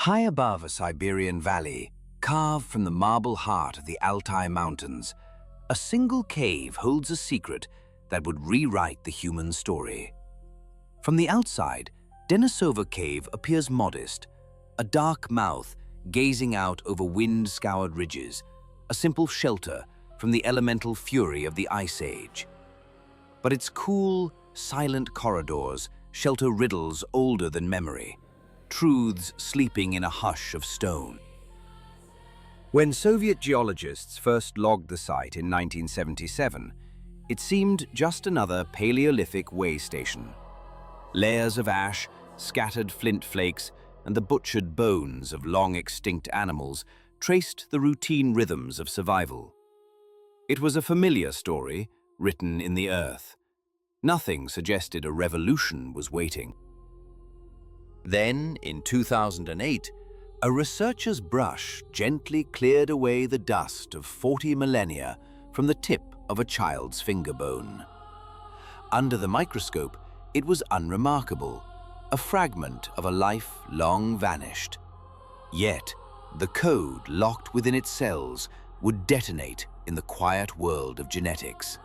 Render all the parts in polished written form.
High above a Siberian valley, carved from the marble heart of the Altai Mountains, a single cave holds a secret that would rewrite the human story. From the outside, Denisova Cave appears modest, a dark mouth gazing out over wind-scoured ridges, a simple shelter from the elemental fury of the Ice Age. But its cool, silent corridors shelter riddles older than memory, truths sleeping in a hush of stone. When Soviet geologists first logged the site in 1977, it seemed just another Paleolithic way station. Layers of ash, scattered flint flakes, and the butchered bones of long-extinct animals traced the routine rhythms of survival. It was a familiar story, written in the earth. Nothing suggested a revolution was waiting. Then, in 2008, a researcher's brush gently cleared away the dust of 40 millennia from the tip of a child's finger bone. Under the microscope, it was unremarkable, a fragment of a life long vanished. Yet, the code locked within its cells would detonate in the quiet world of genetics.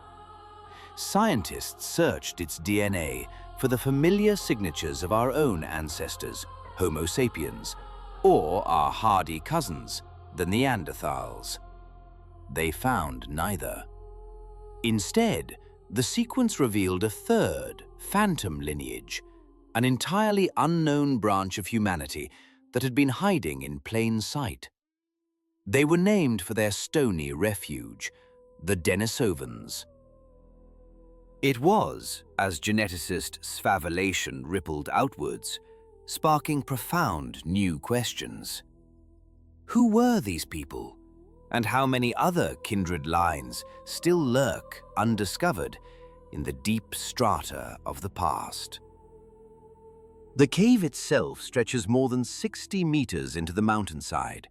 Scientists searched its DNA for the familiar signatures of our own ancestors, Homo sapiens, or our hardy cousins, the Neanderthals. They found neither. Instead, the sequence revealed a third, phantom lineage, an entirely unknown branch of humanity that had been hiding in plain sight. They were named for their stony refuge, the Denisovans. It was, as geneticist sfavelation rippled outwards, sparking profound new questions. Who were these people? And how many other kindred lines still lurk undiscovered in the deep strata of the past? The cave itself stretches more than 60 meters into the mountainside.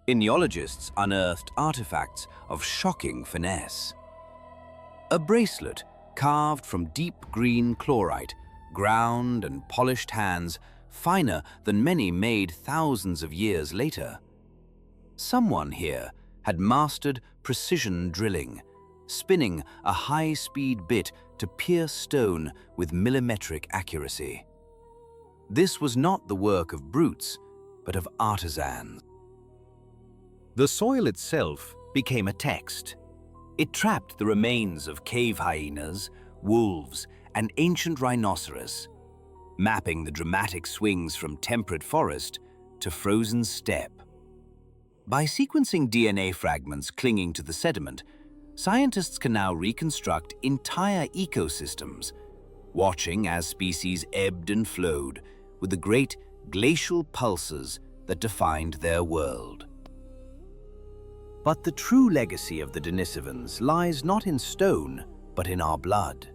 Geologists unearthed artifacts of shocking finesse. A bracelet carved from deep green chlorite, ground and polished hands finer than many made thousands of years later. Someone here had mastered precision drilling, spinning a high-speed bit to pierce stone with millimetric accuracy. This was not the work of brutes, but of artisans. The soil itself became a text. It trapped the remains of cave hyenas, wolves, and ancient rhinoceros, mapping the dramatic swings from temperate forest to frozen steppe. By sequencing DNA fragments clinging to the sediment, scientists can now reconstruct entire ecosystems, watching as species ebbed and flowed with the great glacial pulses that defined their world. But the true legacy of the Denisovans lies not in stone, but in our blood.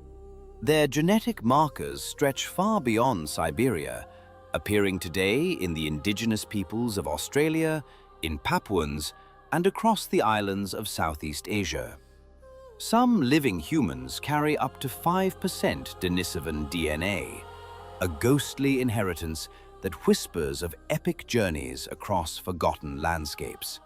Their genetic markers stretch far beyond Siberia, appearing today in the indigenous peoples of Australia, in Papuans, and across the islands of Southeast Asia. Some living humans carry up to 5% Denisovan DNA, a ghostly inheritance that whispers of epic journeys across forgotten landscapes.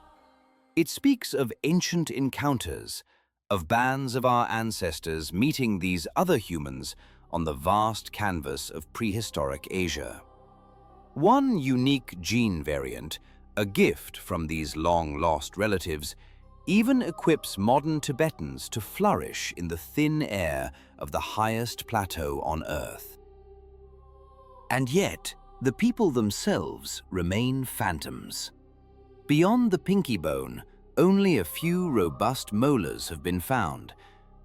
It speaks of ancient encounters, of bands of our ancestors meeting these other humans on the vast canvas of prehistoric Asia. One unique gene variant, a gift from these long-lost relatives, even equips modern Tibetans to flourish in the thin air of the highest plateau on Earth. And yet, the people themselves remain phantoms. Beyond the pinky bone, only a few robust molars have been found,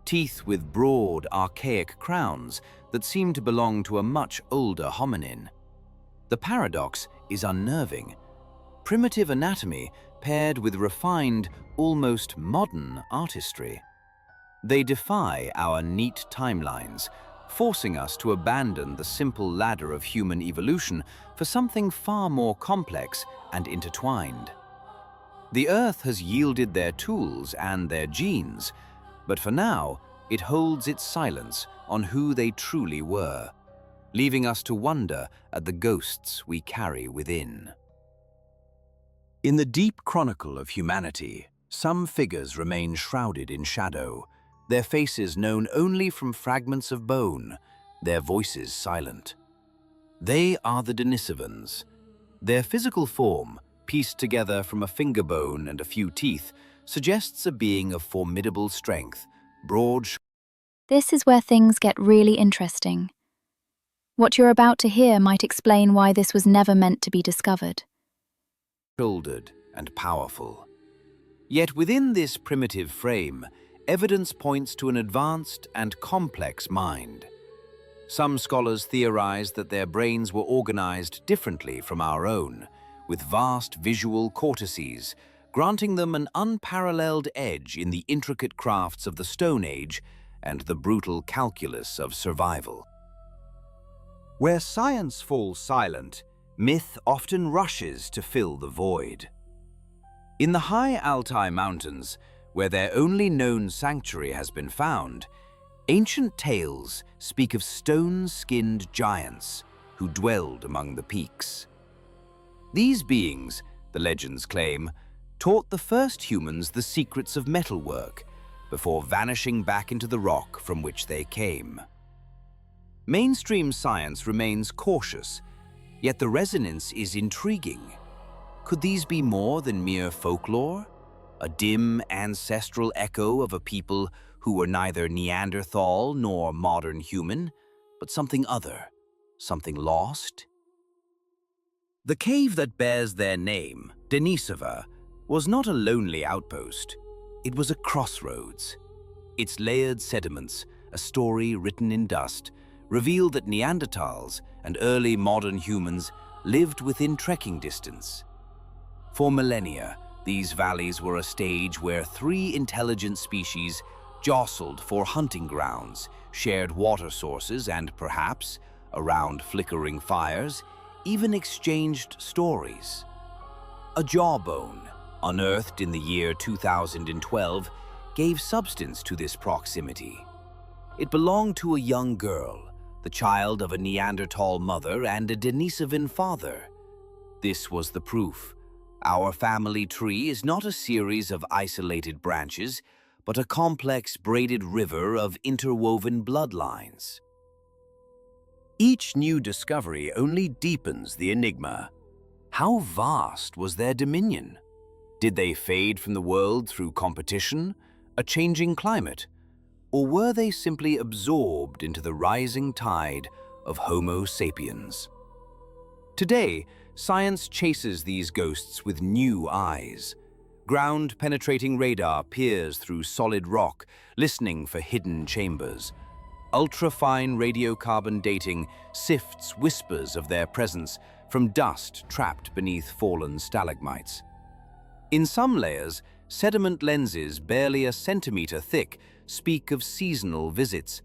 teeth with broad, archaic crowns that seem to belong to a much older hominin. The paradox is unnerving. Primitive anatomy paired with refined, almost modern artistry. They defy our neat timelines, forcing us to abandon the simple ladder of human evolution for something far more complex and intertwined. The Earth has yielded their tools and their genes, but for now, it holds its silence on who they truly were, leaving us to wonder at the ghosts we carry within. In the deep chronicle of humanity, some figures remain shrouded in shadow, their faces known only from fragments of bone, their voices silent. They are the Denisovans. Their physical form, pieced together from a finger bone and a few teeth, suggests a being of formidable strength, broad. This is where things get really interesting. What you're about to hear might explain why this was never meant to be discovered. Shouldered and powerful. Yet within this primitive frame, evidence points to an advanced and complex mind. Some scholars theorize that their brains were organized differently from our own, with vast visual cortices, granting them an unparalleled edge in the intricate crafts of the Stone Age and the brutal calculus of survival. Where science falls silent, myth often rushes to fill the void. In the high Altai Mountains, where their only known sanctuary has been found, ancient tales speak of stone-skinned giants who dwelled among the peaks. These beings, the legends claim, taught the first humans the secrets of metalwork before vanishing back into the rock from which they came. Mainstream science remains cautious, yet the resonance is intriguing. Could these be more than mere folklore? A dim ancestral echo of a people who were neither Neanderthal nor modern human, but something other, something lost? The cave that bears their name, Denisova, was not a lonely outpost. It was a crossroads. Its layered sediments, a story written in dust, revealed that Neanderthals and early modern humans lived within trekking distance. For millennia, these valleys were a stage where three intelligent species jostled for hunting grounds, shared water sources, and perhaps, around flickering fires, even exchanged stories. A jawbone, unearthed in the year 2012, gave substance to this proximity. It belonged to a young girl, the child of a Neanderthal mother and a Denisovan father. This was the proof. Our family tree is not a series of isolated branches, but a complex braided river of interwoven bloodlines. Each new discovery only deepens the enigma. How vast was their dominion? Did they fade from the world through competition, a changing climate, or were they simply absorbed into the rising tide of Homo sapiens? Today, science chases these ghosts with new eyes. Ground-penetrating radar peers through solid rock, listening for hidden chambers. Ultra-fine radiocarbon dating sifts whispers of their presence from dust trapped beneath fallen stalagmites. In some layers, sediment lenses barely a centimeter thick speak of seasonal visits,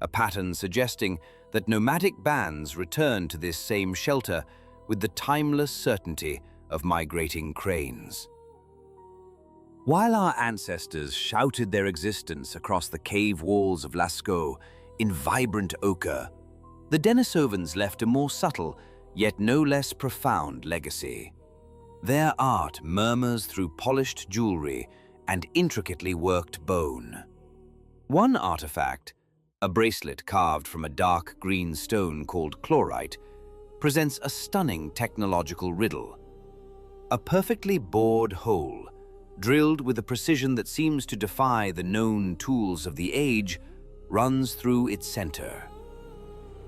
a pattern suggesting that nomadic bands return to this same shelter with the timeless certainty of migrating cranes. While our ancestors shouted their existence across the cave walls of Lascaux in vibrant ochre, the Denisovans left a more subtle, yet no less profound legacy. Their art murmurs through polished jewelry and intricately worked bone. One artifact, a bracelet carved from a dark green stone called chlorite, presents a stunning technological riddle. A perfectly bored hole, drilled with a precision that seems to defy the known tools of the age, runs through its center.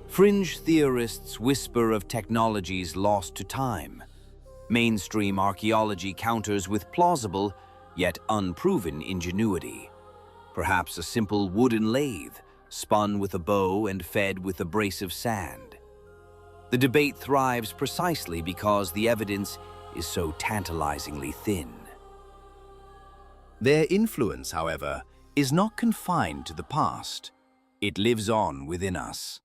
Fringe theorists whisper of technologies lost to time. Mainstream archaeology counters with plausible, yet unproven ingenuity. Perhaps a simple wooden lathe, spun with a bow and fed with a brace of sand. The debate thrives precisely because the evidence is so tantalizingly thin. Their influence, however, is not confined to the past. It lives on within us.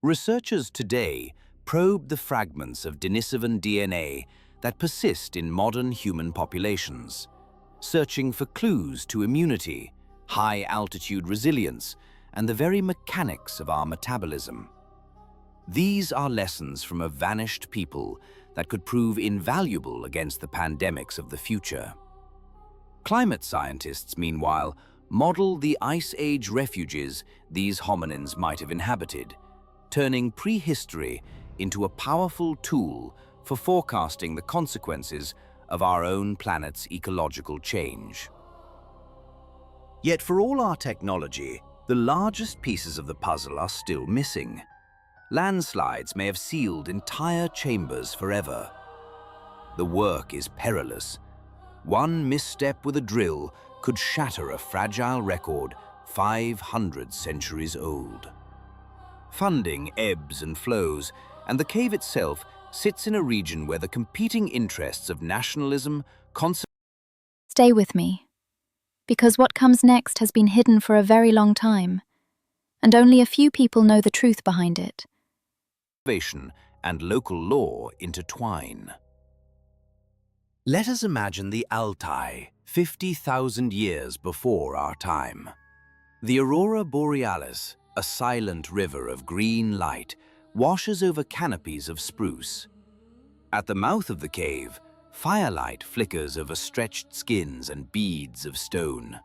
Researchers today probe the fragments of Denisovan DNA that persist in modern human populations, searching for clues to immunity, high-altitude resilience, and the very mechanics of our metabolism. These are lessons from a vanished people that could prove invaluable against the pandemics of the future. Climate scientists, meanwhile, model the Ice Age refuges these hominins might have inhabited, turning prehistory into a powerful tool for forecasting the consequences of our own planet's ecological change. Yet for all our technology, the largest pieces of the puzzle are still missing. Landslides may have sealed entire chambers forever. The work is perilous. One misstep with a drill could shatter a fragile record 500 centuries old. Funding ebbs and flows, and the cave itself sits in a region where the competing interests of nationalism, Stay with me, because what comes next has been hidden for a very long time, and only a few people know the truth behind it. conservation, and local law intertwine. Let us imagine the Altai, 50,000 years before our time. The Aurora Borealis, a silent river of green light, washes over canopies of spruce. At the mouth of the cave, firelight flickers over stretched skins and beads of stone.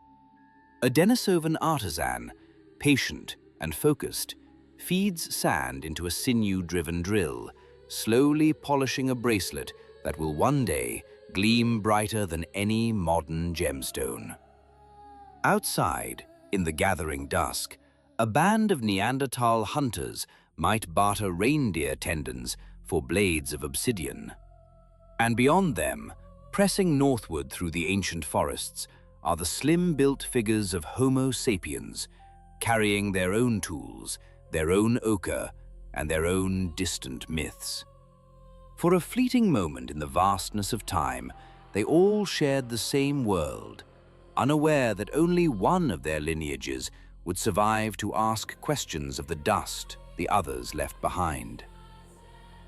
A Denisovan artisan, patient and focused, feeds sand into a sinew-driven drill, slowly polishing a bracelet that will one day gleam brighter than any modern gemstone. Outside, in the gathering dusk, a band of Neanderthal hunters might barter reindeer tendons for blades of obsidian. And beyond them, pressing northward through the ancient forests, are the slim-built figures of Homo sapiens, carrying their own tools, their own ochre, and their own distant myths. For a fleeting moment in the vastness of time, they all shared the same world, unaware that only one of their lineages would survive to ask questions of the dust the others left behind.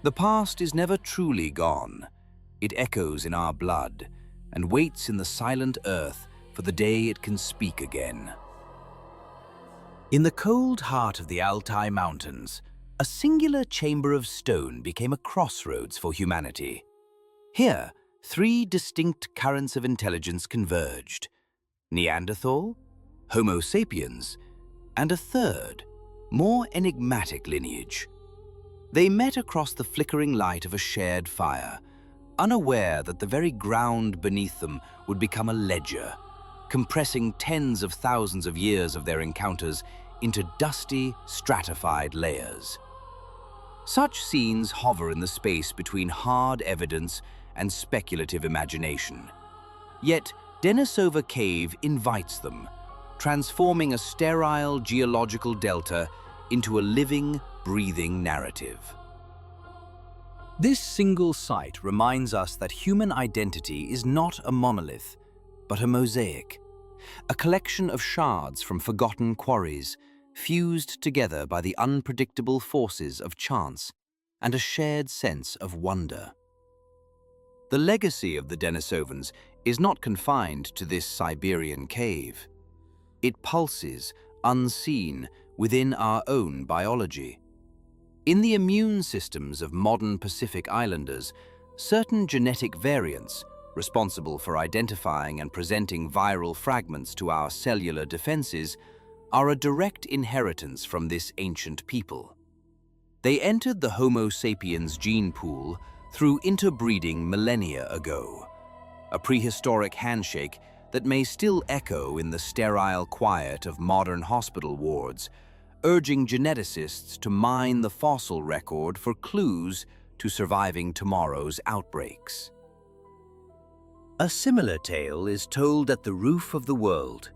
The past is never truly gone. It echoes in our blood and waits in the silent earth for the day it can speak again. In the cold heart of the Altai Mountains, a singular chamber of stone became a crossroads for humanity. Here, three distinct currents of intelligence converged: Neanderthal, Homo sapiens, and a third, more enigmatic lineage. They met across the flickering light of a shared fire, unaware that the very ground beneath them would become a ledger, compressing tens of thousands of years of their encounters into dusty, stratified layers. Such scenes hover in the space between hard evidence and speculative imagination. Yet, Denisova Cave invites them, transforming a sterile geological delta into a living, breathing narrative. This single site reminds us that human identity is not a monolith, but a mosaic, a collection of shards from forgotten quarries, fused together by the unpredictable forces of chance and a shared sense of wonder. The legacy of the Denisovans is not confined to this Siberian cave. It pulses, unseen, within our own biology. In the immune systems of modern Pacific Islanders, certain genetic variants, responsible for identifying and presenting viral fragments to our cellular defenses, are a direct inheritance from this ancient people. They entered the Homo sapiens gene pool through interbreeding millennia ago, a prehistoric handshake that may still echo in the sterile quiet of modern hospital wards, urging geneticists to mine the fossil record for clues to surviving tomorrow's outbreaks. A similar tale is told at the roof of the world.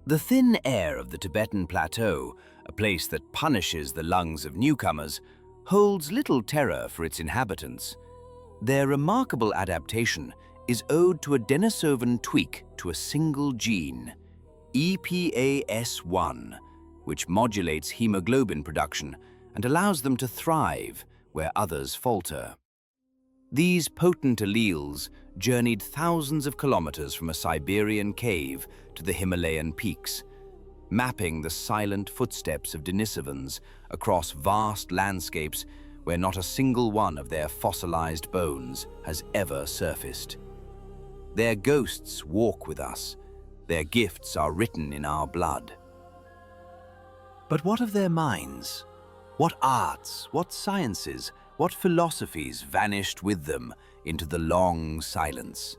The thin air of the Tibetan Plateau, a place that punishes the lungs of newcomers, holds little terror for its inhabitants. Their remarkable adaptation is owed to a Denisovan tweak to a single gene, EPAS1, which modulates hemoglobin production and allows them to thrive where others falter. These potent alleles journeyed thousands of kilometers from a Siberian cave to the Himalayan peaks, mapping the silent footsteps of Denisovans across vast landscapes where not a single one of their fossilized bones has ever surfaced. Their ghosts walk with us. Their gifts are written in our blood. But what of their minds? What arts, what sciences, what philosophies vanished with them into the long silence?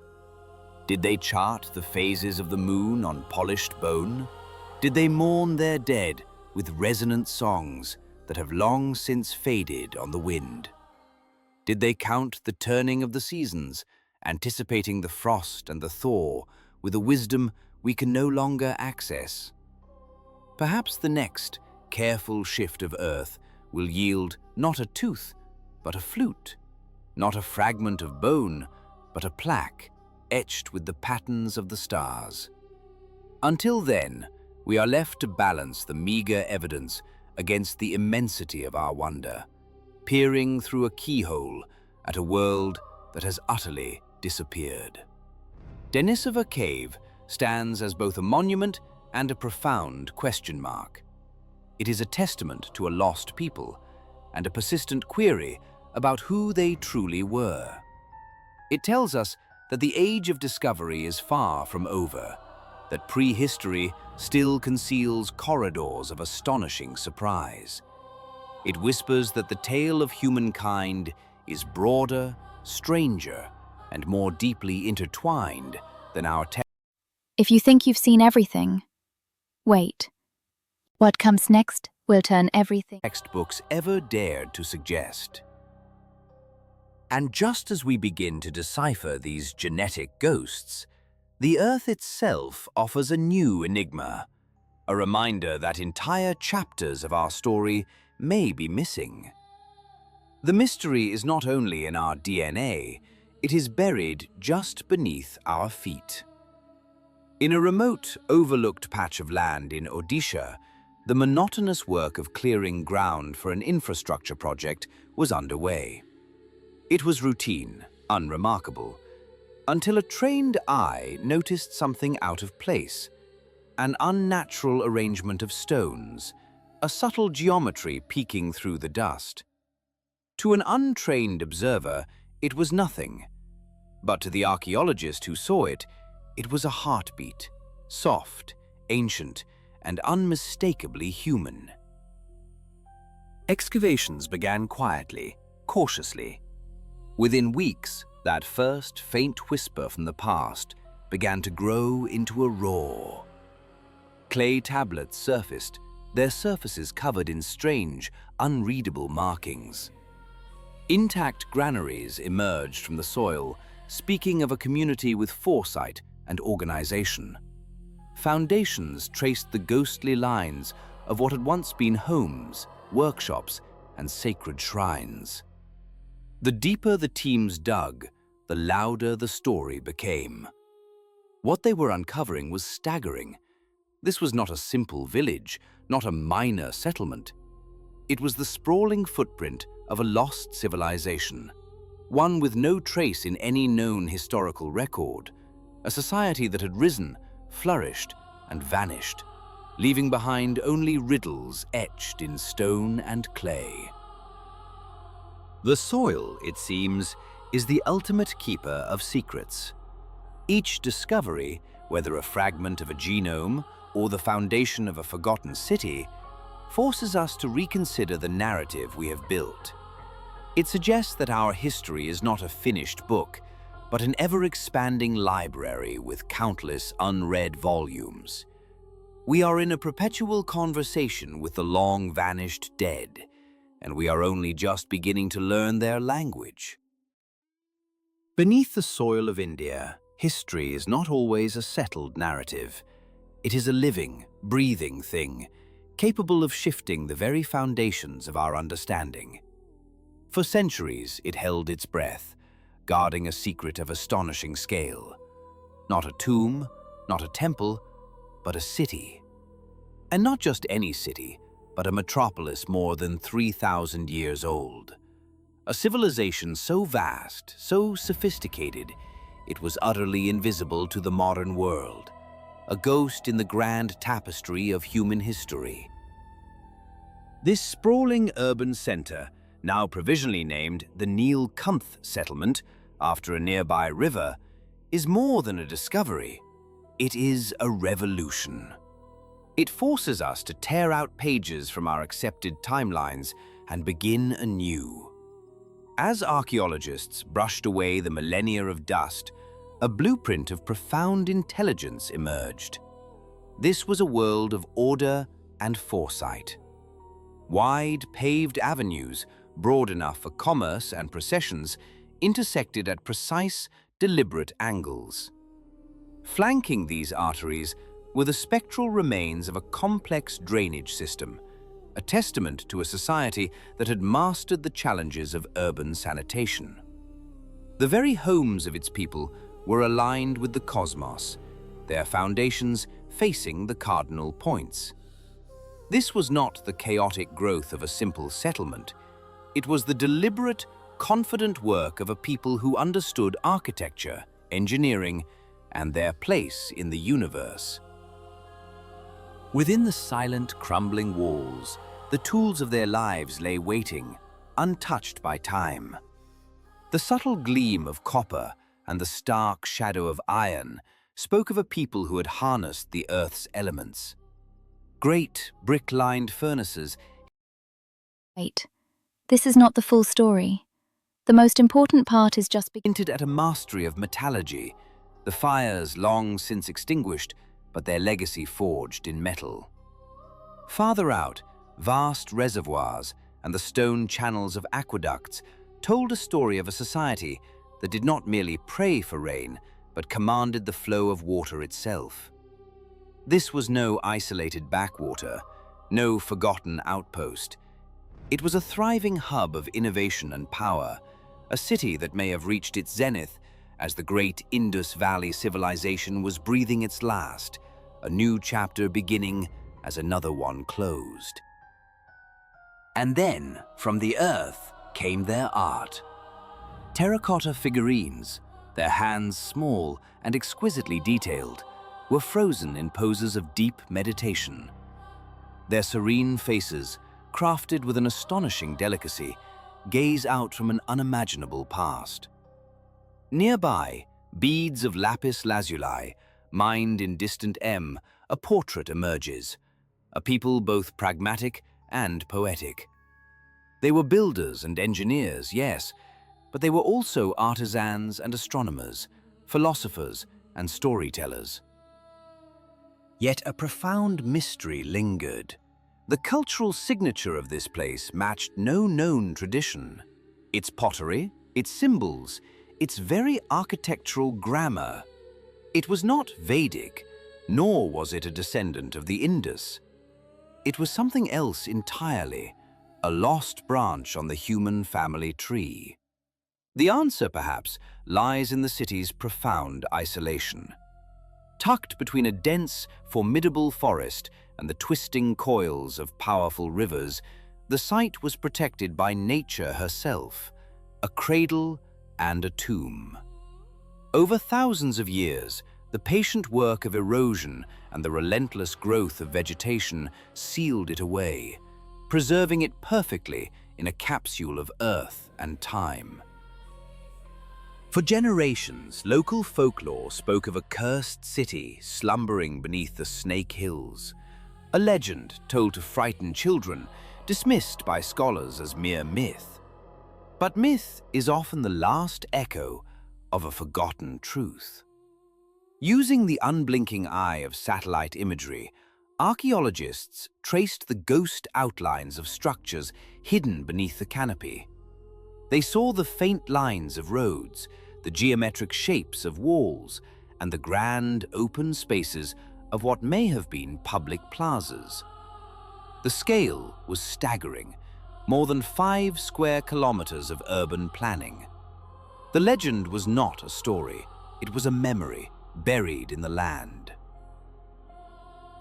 Did they chart the phases of the moon on polished bone? Did they mourn their dead with resonant songs that have long since faded on the wind? Did they count the turning of the seasons, anticipating the frost and the thaw with a wisdom we can no longer access? Perhaps the next careful shift of earth will yield not a tooth, but a flute, not a fragment of bone, but a plaque etched with the patterns of the stars. Until then, we are left to balance the meager evidence against the immensity of our wonder, peering through a keyhole at a world that has utterly disappeared. Denisova Cave stands as both a monument and a profound question mark. It is a testament to a lost people and a persistent query about who they truly were. It tells us that the age of discovery is far from over, that prehistory still conceals corridors of astonishing surprise. It whispers that the tale of humankind is broader, stranger, and more deeply intertwined than our If you think you've seen everything, wait. What comes next will turn everything textbooks ever dared to suggest. And just as we begin to decipher these genetic ghosts, the Earth itself offers a new enigma, a reminder that entire chapters of our story may be missing. The mystery is not only in our DNA, it is buried just beneath our feet. In a remote, overlooked patch of land in Odisha, the monotonous work of clearing ground for an infrastructure project was underway. It was routine, unremarkable, until a trained eye noticed something out of place, an unnatural arrangement of stones, a subtle geometry peeking through the dust. To an untrained observer, it was nothing, but to the archaeologist who saw it, it was a heartbeat, soft, ancient, and unmistakably human. Excavations began quietly, cautiously. Within weeks, that first faint whisper from the past began to grow into a roar. Clay tablets surfaced, their surfaces covered in strange, unreadable markings. Intact granaries emerged from the soil, speaking of a community with foresight and organization. Foundations traced the ghostly lines of what had once been homes, workshops, and sacred shrines. The deeper the teams dug, the louder the story became. What they were uncovering was staggering. This was not a simple village, not a minor settlement. It was the sprawling footprint of a lost civilization, one with no trace in any known historical record, a society that had risen, flourished, and vanished, leaving behind only riddles etched in stone and clay. The soil, it seems, is the ultimate keeper of secrets. Each discovery, whether a fragment of a genome or the foundation of a forgotten city, forces us to reconsider the narrative we have built. It suggests that our history is not a finished book, but an ever-expanding library with countless unread volumes. We are in a perpetual conversation with the long-vanished dead, and we are only just beginning to learn their language. Beneath the soil of India, history is not always a settled narrative. It is a living, breathing thing, capable of shifting the very foundations of our understanding. For centuries, it held its breath, guarding a secret of astonishing scale. Not a tomb, not a temple, but a city. And not just any city, but a metropolis more than 3,000 years old. A civilization so vast, so sophisticated, it was utterly invisible to the modern world, a ghost in the grand tapestry of human history. This sprawling urban center, now provisionally named the Neel-Kunth settlement after a nearby river, is more than a discovery. It is a revolution. It forces us to tear out pages from our accepted timelines and begin anew. As archaeologists brushed away the millennia of dust, a blueprint of profound intelligence emerged. This was a world of order and foresight. Wide, paved avenues, broad enough for commerce and processions, intersected at precise, deliberate angles. Flanking these arteries were the spectral remains of a complex drainage system, a testament to a society that had mastered the challenges of urban sanitation. The very homes of its people were aligned with the cosmos, their foundations facing the cardinal points. This was not the chaotic growth of a simple settlement. It was the deliberate, confident work of a people who understood architecture, engineering, and their place in the universe. Within the silent, crumbling walls, the tools of their lives lay waiting, untouched by time. The subtle gleam of copper and the stark shadow of iron spoke of a people who had harnessed the earth's elements. Great, brick-lined furnaces. Wait, this is not the full story. The most important part is just Hinted at a mastery of metallurgy, the fires long since extinguished, but their legacy forged in metal. Farther out, vast reservoirs and the stone channels of aqueducts told a story of a society that did not merely pray for rain, but commanded the flow of water itself. This was no isolated backwater, no forgotten outpost. It was a thriving hub of innovation and power, a city that may have reached its zenith as the great Indus Valley civilization was breathing its last, a new chapter beginning as another one closed. And then, from the earth, came their art. Terracotta figurines, their hands small and exquisitely detailed, were frozen in poses of deep meditation. Their serene faces, crafted with an astonishing delicacy, gaze out from an unimaginable past. Nearby, beads of lapis lazuli, mined in distant a portrait emerges, a people both pragmatic and poetic. They were builders and engineers, yes, but they were also artisans and astronomers, philosophers and storytellers. Yet a profound mystery lingered. The cultural signature of this place matched no known tradition. Its pottery, its symbols, its very architectural grammar. It was not Vedic, nor was it a descendant of the Indus. It was something else entirely, a lost branch on the human family tree. The answer, perhaps, lies in the city's profound isolation. Tucked between a dense, formidable forest and the twisting coils of powerful rivers, the site was protected by nature herself, a cradle and a tomb. Over thousands of years, the patient work of erosion and the relentless growth of vegetation sealed it away, preserving it perfectly in a capsule of earth and time. For generations, local folklore spoke of a cursed city slumbering beneath the Snake Hills, a legend told to frighten children, dismissed by scholars as mere myth. But myth is often the last echo of a forgotten truth. Using the unblinking eye of satellite imagery, archaeologists traced the ghost outlines of structures hidden beneath the canopy. They saw the faint lines of roads, the geometric shapes of walls, and the grand open spaces of what may have been public plazas. The scale was staggering, more than 5 square kilometers of urban planning. The legend was not a story, it was a memory buried in the land.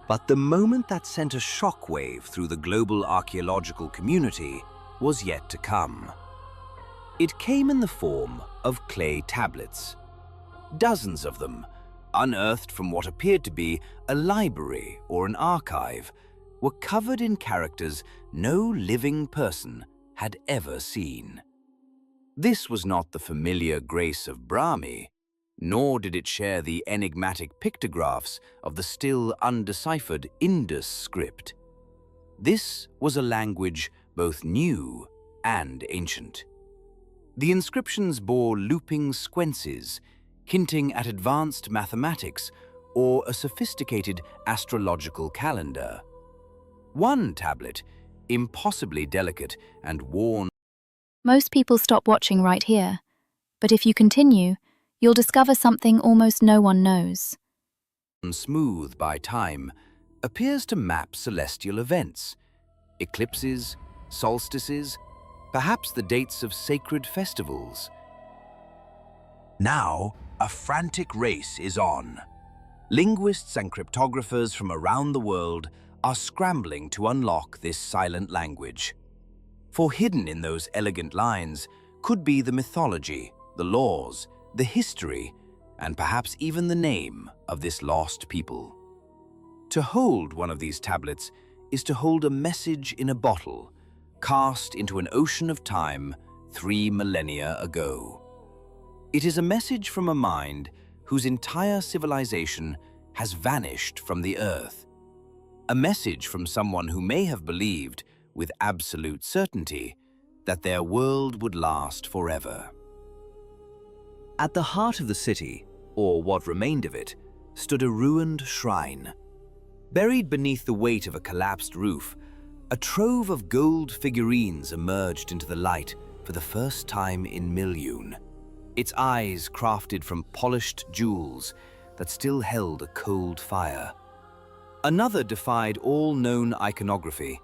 But the moment that sent a shockwave through the global archaeological community was yet to come. It came in the form of clay tablets. Dozens of them, unearthed from what appeared to be a library or an archive, were covered in characters no living person had ever seen. This was not the familiar grace of Brahmi, nor did it share the enigmatic pictographs of the still undeciphered Indus script. This was a language both new and ancient. The inscriptions bore looping squences, hinting at advanced mathematics or a sophisticated astrological calendar. One tablet, impossibly delicate and worn. Most people stop watching right here, but if you continue, you'll discover something almost no one knows. Smooth by time, appears to map celestial events, eclipses, solstices, perhaps the dates of sacred festivals. Now, a frantic race is on. Linguists and cryptographers from around the world are scrambling to unlock this silent language. For hidden in those elegant lines could be the mythology, the laws, the history, and perhaps even the name of this lost people. To hold one of these tablets is to hold a message in a bottle, cast into an ocean of time 3 millennia ago. It is a message from a mind whose entire civilization has vanished from the earth. A message from someone who may have believed, with absolute certainty, that their world would last forever. At the heart of the city, or what remained of it, stood a ruined shrine. Buried beneath the weight of a collapsed roof, a trove of gold figurines emerged into the light for the first time in Milyun, its eyes crafted from polished jewels that still held a cold fire. Another defied all known iconography: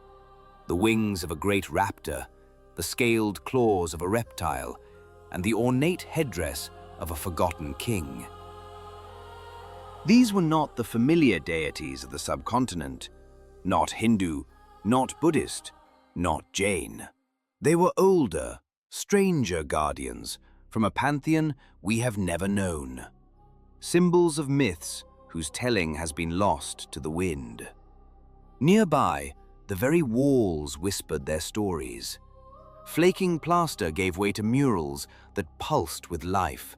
the wings of a great raptor, the scaled claws of a reptile, and the ornate headdress of a forgotten king. These were not the familiar deities of the subcontinent, not Hindu, not Buddhist, not Jain. They were older, stranger guardians from a pantheon we have never known. Symbols of myths whose telling has been lost to the wind. Nearby, the very walls whispered their stories. Flaking plaster gave way to murals that pulsed with life.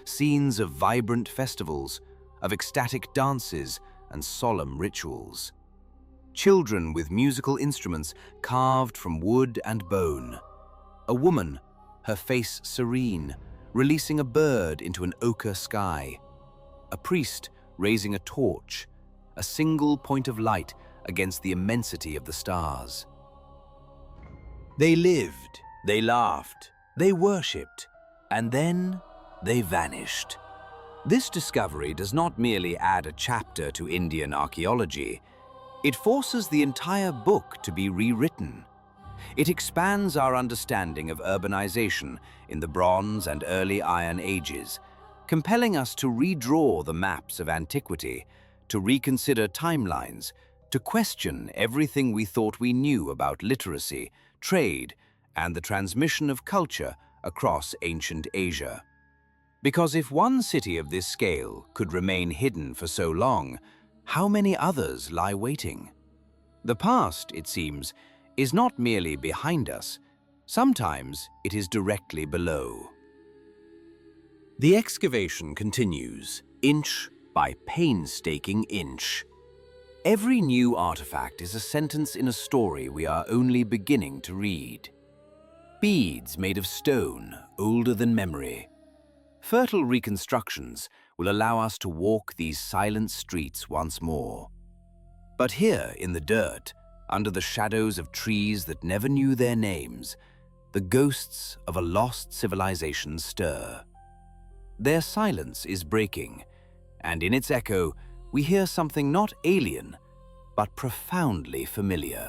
Scenes of vibrant festivals, of ecstatic dances and solemn rituals. Children with musical instruments carved from wood and bone. A woman, her face serene, releasing a bird into an ochre sky. A priest raising a torch, a single point of light against the immensity of the stars. They lived, they laughed, they worshipped, and then they vanished. This discovery does not merely add a chapter to Indian archaeology, it forces the entire book to be rewritten. It expands our understanding of urbanization in the Bronze and early Iron Ages, compelling us to redraw the maps of antiquity, to reconsider timelines, to question everything we thought we knew about literacy, trade, and the transmission of culture across ancient Asia. Because if one city of this scale could remain hidden for so long, how many others lie waiting? The past, it seems, is not merely behind us. Sometimes it is directly below. The excavation continues, inch by painstaking inch. Every new artifact is a sentence in a story we are only beginning to read. Beads made of stone, older than memory. Fertile reconstructions will allow us to walk these silent streets once more. But here in the dirt, under the shadows of trees that never knew their names, the ghosts of a lost civilization stir. Their silence is breaking, and in its echo, we hear something not alien, but profoundly familiar.